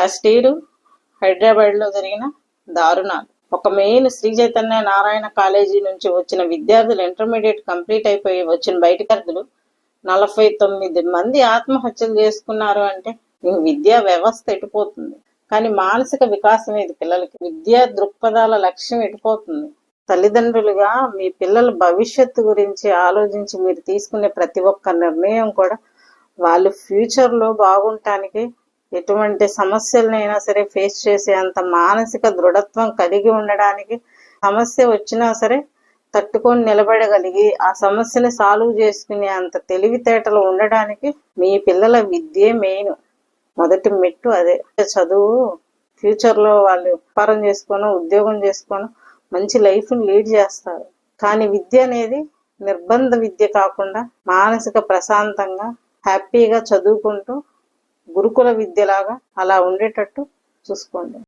Last year Hyderabad లో జరిగిన దారుణాలు. ఒక మెయిన్ శ్రీ చైతన్య నారాయణ కాలేజీ నుంచి వచ్చిన విద్యార్థులు ఇంటర్మీడియట్ కంప్లీట్ అయిపోయి వచ్చిన బయటకర్దులు 49 మంది ఆత్మహత్యలు చేసుకున్నారు అంటే విద్యా వ్యవస్థ ఎటుపోతుంది. కానీ మానసిక వికాసం ఇది పిల్లలకి. విద్యా దృక్పథాల లక్ష్యం ఎటుపోతుంది. తల్లిదండ్రులుగా మీ పిల్లల భవిష్యత్తు గురించి ఆలోచించి మీరు తీసుకునే ప్రతి ఒక్క నిర్ణయం కూడా వాళ్ళు ఫ్యూచర్ లో బాగుండటానికి, ఎటువంటి సమస్యలనైనా సరే ఫేస్ చేసే అంత మానసిక దృఢత్వం కలిగి ఉండడానికి, సమస్య వచ్చినా సరే తట్టుకొని నిలబడగలిగి ఆ సమస్యని సాల్వ్ చేసుకునే అంత తెలివితేటలు ఉండడానికి మీ పిల్లల విద్యే మెయిన్. మొదటి మెట్టు అదే. చదువు ఫ్యూచర్ లో వాళ్ళు వ్యాపారం చేసుకోను, ఉద్యోగం చేసుకోను, మంచి లైఫ్ ని లీడ్ చేస్తారు. కానీ విద్య అనేది నిర్బంధ విద్య కాకుండా మానసిక ప్రశాంతంగా హ్యాపీగా చదువుకుంటూ గురుకుల విద్యలాగా అలా ఉండేటట్టు చూసుకోండి.